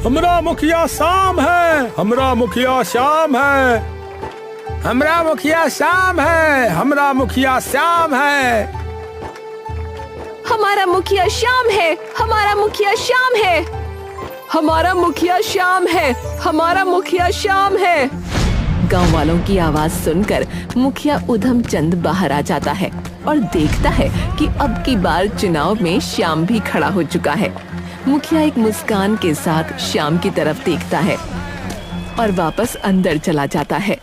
हमरा मुखिया शाम है, हमरा मुखिया श्याम है, हमरा मुखिया श्याम है, हमरा मुखिया श्याम है, हमारा मुखिया श्याम है, हमारा मुखिया श्याम है, हमारा मुखिया श्याम है, हमारा मुखिया श्याम है। गांव वालों की आवाज सुनकर मुखिया उधम चंद बाहर आ जाता है और देखता है कि अब की बार चुनाव में श्याम भी खड़ा हो चुका है। मुखिया एक मुस्कान के साथ श्याम की तरफ देखता है और वापस अंदर चला जाता है।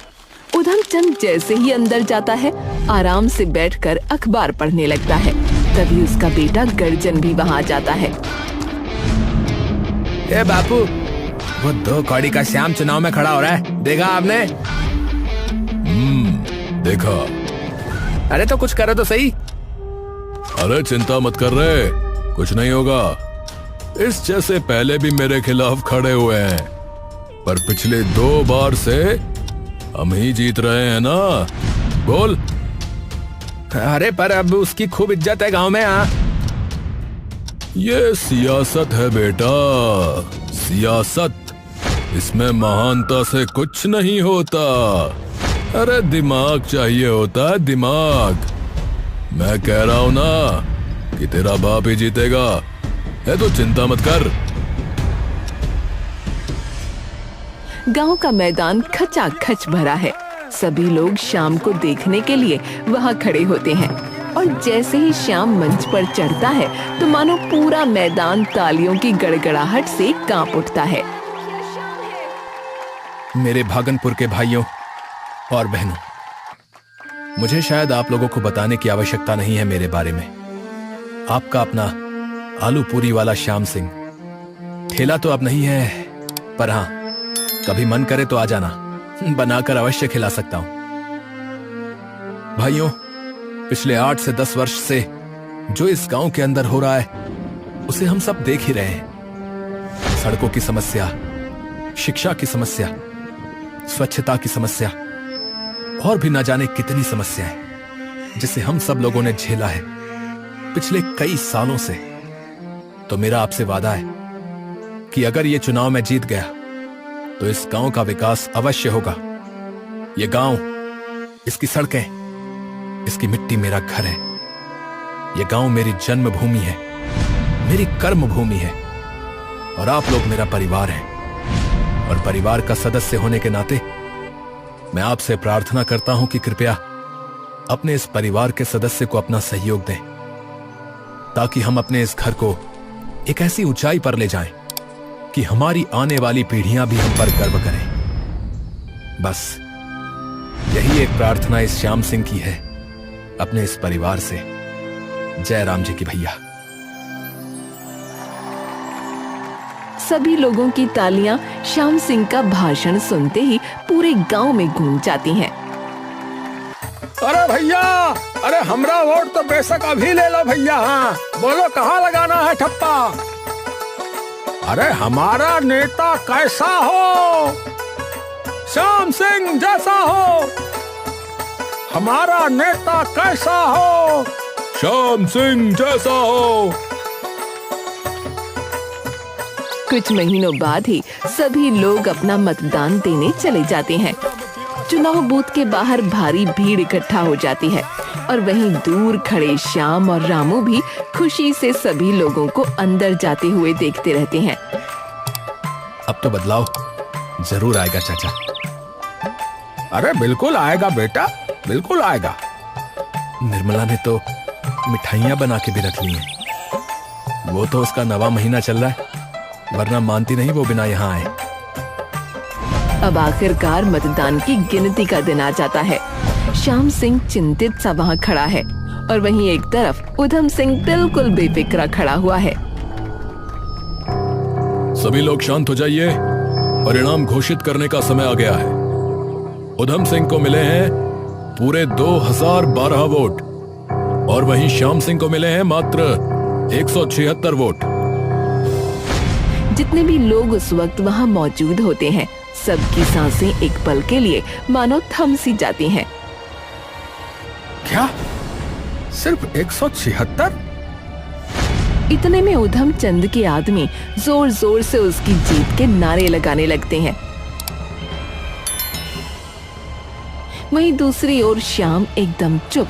उधम चंद जैसे ही अंदर जाता है, आराम से बैठकर अखबार पढ़ने लगता है। तभी उसका बेटा गर्जन भी वहाँ जाता है। ए बापू, वो 2 कौड़ी का श्याम चुनाव में खड़ा हो रहा है, देखा आपने? देखा। अरे तो कुछ करो तो सही। अरे चिंता मत कर रहे, कुछ नहीं होगा। इस जैसे पहले भी मेरे खिलाफ खड़े हुए हैं, पर पिछले 2 बार से हम ही जीत रहे हैं ना। बोल। अरे पर अब उसकी खूब इज्जत है गांव में। हाँ, ये सियासत है बेटा, सियासत। इसमें महानता से कुछ नहीं होता। अरे दिमाग चाहिए होता है, दिमाग। मैं कह रहा हूं ना कि तेरा बाप ही जीतेगा, है तो चिंता मत कर। गांव का मैदान खचाखच भरा है। सभी लोग शाम को देखने के लिए वहां खड़े होते हैं और जैसे ही शाम मंच पर चढ़ता है तो मानो पूरा मैदान तालियों की गड़गड़ाहट से कांप उठता है। मेरे भागनपुर के भाइयों और बहनों, मुझे शायद आप लोगों को बताने की आवश्यकता नहीं है मेरे बारे में। आपका अपना आलू पूरी वाला श्याम सिंह। ठेला तो अब नहीं है, पर हाँ, कभी मन करे तो आ जाना, बनाकर अवश्य खिला सकता हूं। भाइयों, पिछले 8 से 10 वर्ष से जो इस गांव के अंदर हो रहा है उसे हम सब देख ही रहे हैं। सड़कों की समस्या, शिक्षा की समस्या, स्वच्छता की समस्या और भी न जाने कितनी समस्याएं जिसे हम सब लोगों ने झेला है पिछले कई सालों से। तो मेरा आपसे वादा है कि अगर ये चुनाव में जीत गया तो इस गांव का विकास अवश्य होगा। ये गांव, इसकी सड़कें, इसकी मिट्टी मेरा घर है। ये गांव मेरी जन्मभूमि है, मेरी कर्म भूमि है और आप लोग मेरा परिवार हैं। और परिवार का सदस्य होने के नाते मैं आपसे प्रार्थना करता हूं कि कृपया अपने इस परिवार के सदस्य को अपना सहयोग दें, ताकि हम अपने इस घर को एक ऐसी ऊंचाई पर ले जाएं कि हमारी आने वाली पीढ़ियां भी हम पर गर्व करें। बस यही एक प्रार्थना इस श्याम सिंह की है अपने इस परिवार से। जय राम जी की भैया। सभी लोगों की तालियां श्याम सिंह का भाषण सुनते ही पूरे गांव में गूंज जाती हैं। अरे भैया, अरे हमरा वोट तो बेशक अभी ले लो भैया। हाँ, बोलो कहाँ लगाना है ठप्पा। अरे हमारा नेता कैसा हो, श्याम सिंह जैसा हो। हमारा नेता कैसा हो, श्याम सिंह जैसा हो। कुछ महीनों बाद ही सभी लोग अपना मतदान देने चले जाते हैं। चुनाव बूथ के बाहर भारी भीड़ इकट्ठा हो जाती है और वहीं दूर खड़े श्याम और रामू भी खुशी से सभी लोगों को अंदर जाते हुए देखते रहते हैं। अब तो बदलाव जरूर आएगा चाचा। अरे बिल्कुल आएगा बेटा, बिल्कुल आएगा। निर्मला ने तो मिठाइयाँ बना के भी रख ली हैं। वो तो उसका 9वां महीना चल रहा है, वरना मानती नहीं वो बिना यहाँ आए। अब आखिरकार मतदान की गिनती का दिन आ जाता है। श्याम सिंह चिंतित सा वहाँ खड़ा है और वहीं एक तरफ उधम सिंह बिल्कुल बेफिक्रा खड़ा हुआ है। सभी लोग शांत हो जाइए, परिणाम घोषित करने का समय आ गया है। उधम सिंह को मिले हैं पूरे 2012 वोट और वहीं श्याम सिंह को मिले हैं मात्र 176 वोट। जितने भी लोग उस वक्त वहाँ मौजूद होते हैं, सबकी सांसें एक पल के लिए मानो थम सी जाती हैं। क्या सिर्फ 176? इतने में उधम चंद के आदमी जोर जोर से उसकी जीत के नारे लगाने लगते हैं। वहीं दूसरी ओर श्याम एकदम चुप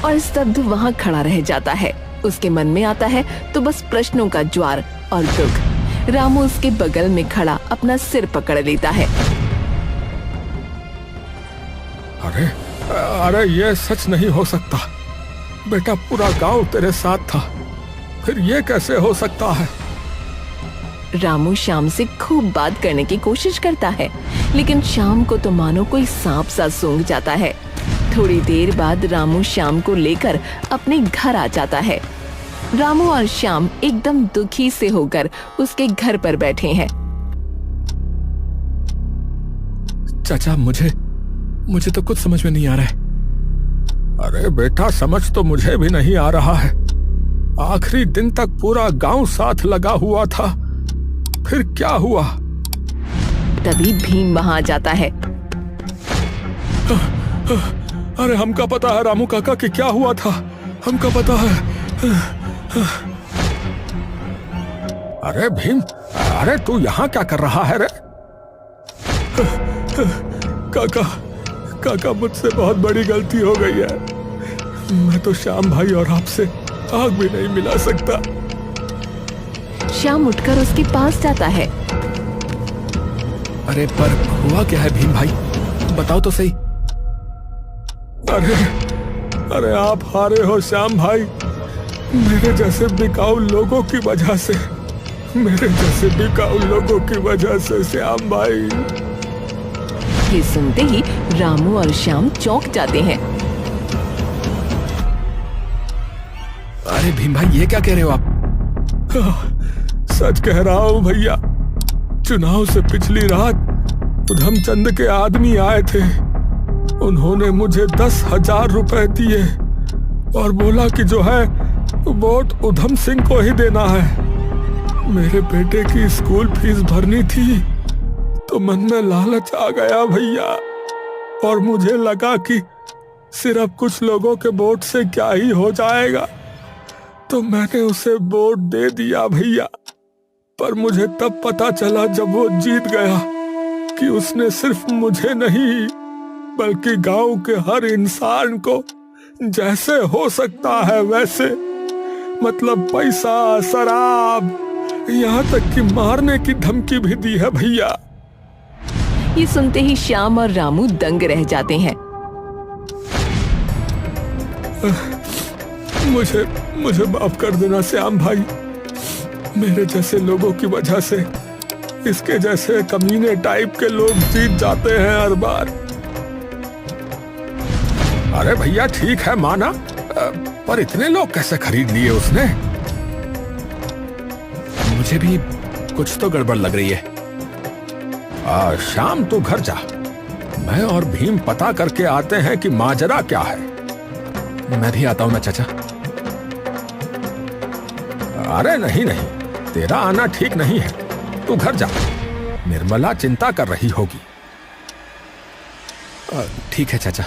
और स्तब्ध वहां खड़ा रह जाता है। उसके मन में आता है तो बस प्रश्नों का ज्वार और दुख। रामू उसके बगल में खड़ा अपना सिर पकड़ लेता है। अरे अरे ये सच नहीं हो सकता बेटा, पूरा गांव तेरे साथ था, फिर ये कैसे हो सकता है? रामू श्याम से खूब बात करने की कोशिश करता है, लेकिन श्याम को तो मानो कोई सांप सा सूंघ जाता है। थोड़ी देर बाद रामू श्याम को लेकर अपने घर आ जाता है। रामू और श्याम एकदम दुखी से होकर उसके घर पर बैठे हैं। चाचा, मुझे तो कुछ समझ में नहीं आ रहा है। अरे बेटा, समझ तो मुझे भी नहीं आ रहा है। आखिरी दिन तक पूरा गांव साथ लगा हुआ था, फिर क्या हुआ? तभी भीम वहां आ जाता है। अरे हमका पता है रामू काका कि क्या हुआ था, हमका पता है। अरे भीम, अरे तू यहाँ क्या कर रहा है रे? काका मुझसे बहुत बड़ी गलती हो गई है। मैं तो श्याम भाई और आपसे आग भी नहीं मिला सकता। श्याम उठकर उसके पास जाता है। अरे पर हुआ क्या है भीम भाई, बताओ तो सही। अरे आप हारे हो श्याम भाई, मेरे जैसे बिकाऊ लोगों की वजह से, मेरे जैसे बिकाऊ लोगों की वजह से श्याम भाई। ये सुनते ही रामू और श्याम चौंक जाते हैं। अरे भीम भाई, ये क्या कह रहे हो आप? सच कह रहा हूं भैया। चुनाव से पिछली रात उधमचंद के आदमी आए थे। उन्होंने मुझे 10,000 रुपए दिए और बोला कि जो है वोट उधम सिंह को ही देना है। मेरे बेटे की स्कूल फीस भरनी थी तो मन में लालच आ गया भैया, और मुझे लगा कि सिर्फ कुछ लोगों के वोट से क्या ही हो जाएगा, तो मैंने उसे वोट दे दिया भैया। पर मुझे तब पता चला जब वो जीत गया कि उसने सिर्फ मुझे नहीं बल्कि गांव के हर इंसान को जैसे हो सकता है वैसे, मतलब पैसा, शराब, यहाँ तक कि मारने की धमकी भी दी है भैया। ये सुनते ही श्याम और रामू दंग रह जाते हैं। मुझे माफ कर देना श्याम भाई। मेरे जैसे लोगों की वजह से इसके जैसे कमीने टाइप के लोग जीत जाते हैं हर बार। अरे भैया ठीक है माना, पर इतने लोग कैसे खरीद लिए उसने? मुझे भी कुछ तो गड़बड़ लग रही है। शाम तू घर जा, मैं और भीम पता करके आते हैं कि माजरा क्या है। मैं भी आता हूं ना चाचा। अरे नहीं, तेरा आना ठीक नहीं है, तू घर जा। निर्मला चिंता कर रही होगी। ठीक है चाचा।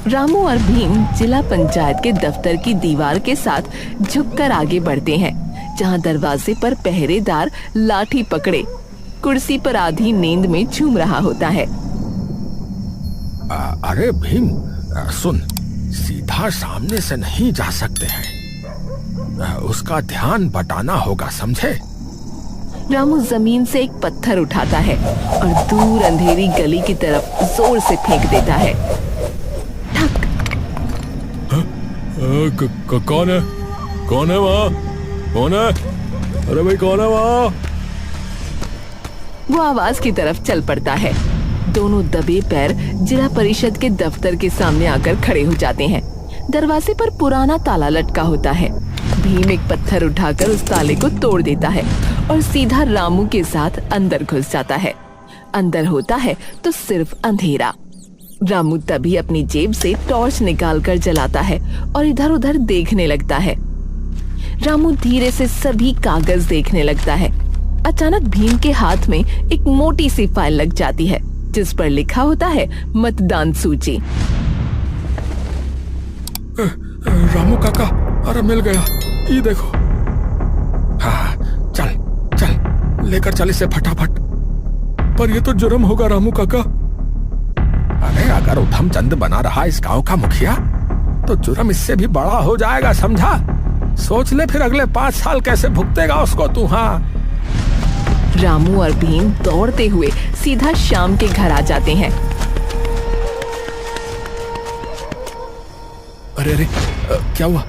रामू और भीम जिला पंचायत के दफ्तर की दीवार के साथ झुककर आगे बढ़ते हैं, जहां दरवाजे पर पहरेदार लाठी पकड़े कुर्सी पर आधी नींद में झूम रहा होता है। अरे भीम सुन, सीधा सामने से नहीं जा सकते हैं, उसका ध्यान बटाना होगा, समझे? रामू जमीन से एक पत्थर उठाता है और दूर अंधेरी गली की तरफ जोर से फेंक देता है। कौन है? कौन है वहाँ? कौन है? अरे भाई कौन है वहाँ? वो आवाज की तरफ चल पड़ता है। दोनों दबे पैर जिला परिषद के दफ्तर के सामने आकर खड़े हो जाते हैं। दरवाजे पर पुराना ताला लटका होता है। भीम एक पत्थर उठाकर उस ताले को तोड़ देता है और सीधा रामू के साथ अंदर घुस जाता है। अंदर होता है तो सिर्फ अंधेरा। रामू तभी अपनी जेब से टॉर्च निकालकर जलाता है और इधर उधर देखने लगता है। रामू धीरे से सभी कागज देखने लगता है। अचानक भीम के हाथ में एक मोटी सी फाइल लग जाती है, जिस पर लिखा होता है मतदान सूची। रामू काका, अरे मिल गया, ये देखो। हाँ, चल चल लेकर चल इसे फटाफट। पर ये तो जुर्म होगा रामू काका। अरे अगर उधम चंद बना रहा इस गांव का मुखिया तो जुर्म इससे भी बड़ा हो जाएगा, समझा? सोच ले फिर अगले 5 साल कैसे भुगतेगा उसको तू। हाँ। रामू और भीम दौड़ते हुए सीधा श्याम के घर आ जाते हैं। अरे अरे क्या हुआ?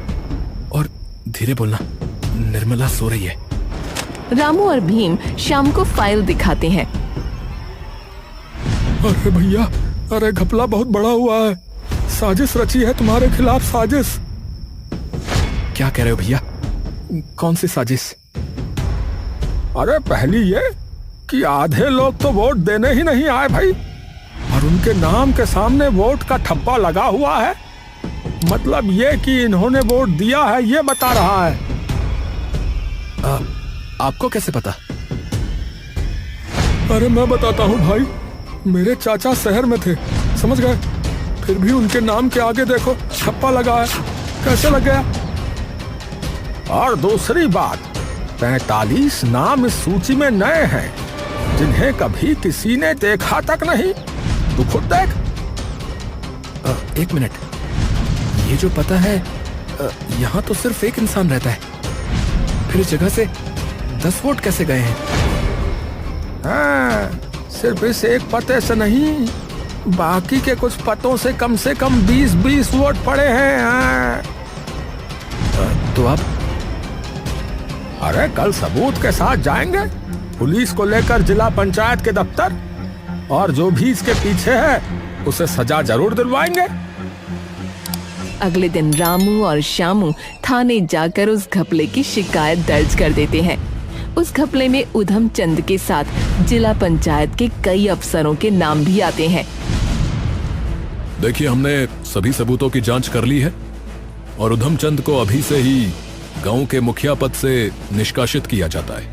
और धीरे बोलना, निर्मला सो रही है। रामू और भीम श्याम को फाइल दिखाते हैं। अरे भैया, अरे घपला बहुत बड़ा हुआ है, साजिश रची है तुम्हारे खिलाफ, साजिश। क्या कह रहे हो भैया? कौन सी साजिश? अरे पहली ये कि आधे लोग तो वोट देने ही नहीं आए भाई, और उनके नाम के सामने वोट का ठप्पा लगा हुआ है। मतलब ये कि इन्होंने वोट दिया है, ये बता रहा है। आपको कैसे पता? अरे मैं बताता हूँ भाई, मेरे चाचा शहर में थे, समझ गए? फिर भी उनके नाम के आगे देखो ठप्पा लगा है, कैसे लग गया? और दूसरी बात, 45 नाम इस सूची में नए हैं जिन्हें कभी किसी ने देखा तक नहीं। तू खुद देख। एक मिनट, ये जो पता है यहाँ तो सिर्फ एक इंसान रहता है, फिर इस जगह से 10 वोट कैसे गए हैं? हाँ, सिर्फ इस एक पते से नहीं, बाकी के कुछ पतों से कम 20-20 वोट पड़े हैं। हाँ। तो अब? अरे कल सबूत के साथ जाएंगे पुलिस को लेकर जिला पंचायत के दफ्तर, और जो भी इसके पीछे है उसे सजा जरूर दिलवाएंगे। अगले दिन रामू और श्यामू थाने जाकर उस घपले की शिकायत दर्ज कर देते हैं। उस घपले में उधम चंद के साथ जिला पंचायत के कई अफसरों के नाम भी आते हैं। देखिए, हमने सभी सबूतों की जांच कर ली है और उधम चंद को अभी से ही गांव के मुखिया पद से निष्कासित किया जाता है,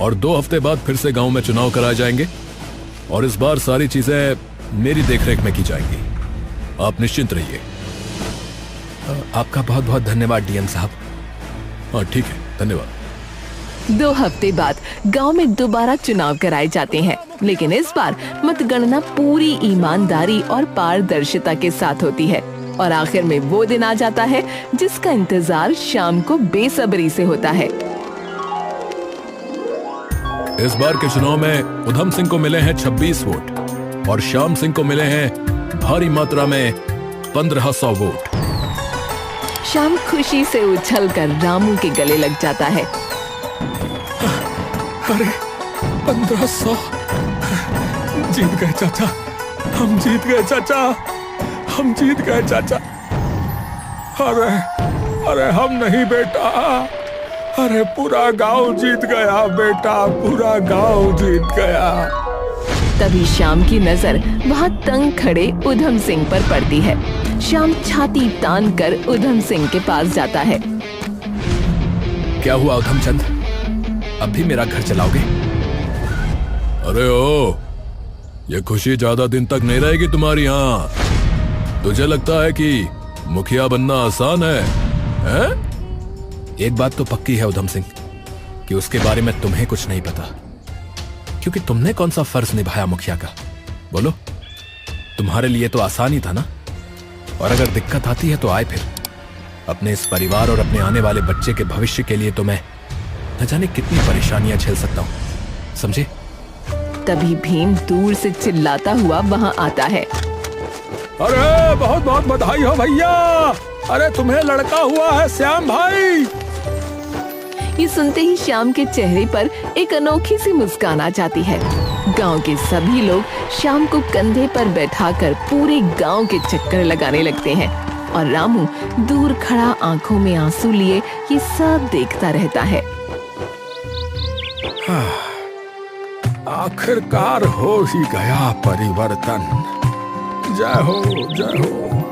और 2 हफ्ते बाद फिर से गांव में चुनाव कराए जाएंगे, और इस बार सारी चीजें मेरी देखरेख में की जाएंगी। आप निश्चिंत रहिए। आपका बहुत बहुत धन्यवाद डीएम साहब। हाँ ठीक है, धन्यवाद। 2 हफ्ते बाद गांव में दोबारा चुनाव कराए जाते हैं, लेकिन इस बार मतगणना पूरी ईमानदारी और पारदर्शिता के साथ होती है, और आखिर में वो दिन आ जाता है जिसका इंतजार शाम को बेसब्री से होता है। इस बार के चुनाव में उधम सिंह को मिले हैं 26 वोट और श्याम सिंह को मिले हैं भारी मात्रा में 1500 वोट। श्याम खुशी से उछलकर रामू के गले लग जाता है। अरे 1500! जीत गए चाचा, हम जीत गए चाचा, हम जीत गए चाचा। अरे अरे हम नहीं बेटा, अरे पूरा गांव जीत गया बेटा, पूरा गांव जीत गया। तभी श्याम की नजर वहाँ तंग खड़े उधम सिंह पर पड़ती है। श्याम छाती तान कर उधम सिंह के पास जाता है। क्या हुआ उधम चंद, अब भी मेरा घर चलाओगे? अरे ओ, ये खुशी ज्यादा दिन तक नहीं रहेगी तुम्हारी। यहाँ तुझे लगता है कि मुखिया बनना आसान है, हैं? एक बात तो पक्की है उधम सिंह कि उसके बारे में तुम्हें कुछ नहीं पता, क्योंकि तुमने कौन सा फर्ज निभाया मुखिया का? बोलो, तुम्हारे लिए तो आसान ही था ना। और अगर दिक्कत आती है तो आए फिर। अपने इस परिवार और अपने आने वाले बच्चे के भविष्य के लिए तो मैं न जाने कितनी परेशानियां झेल सकता हूँ, समझे? तभी भीम दूर से चिल्लाता हुआ वहाँ आता है। अरे बहुत बहुत बधाई हो भैया, अरे तुम्हें लड़का हुआ है श्याम भाई। ये सुनते ही श्याम के चेहरे पर एक अनोखी सी मुस्कान आ जाती है। गांव के सभी लोग श्याम को कंधे पर बैठाकर पूरे गांव के चक्कर लगाने लगते हैं, और रामू दूर खड़ा आंखों में आंसू लिए ये सब देखता रहता है। आखिरकार हो ही गया परिवर्तन। जय हो, जय हो।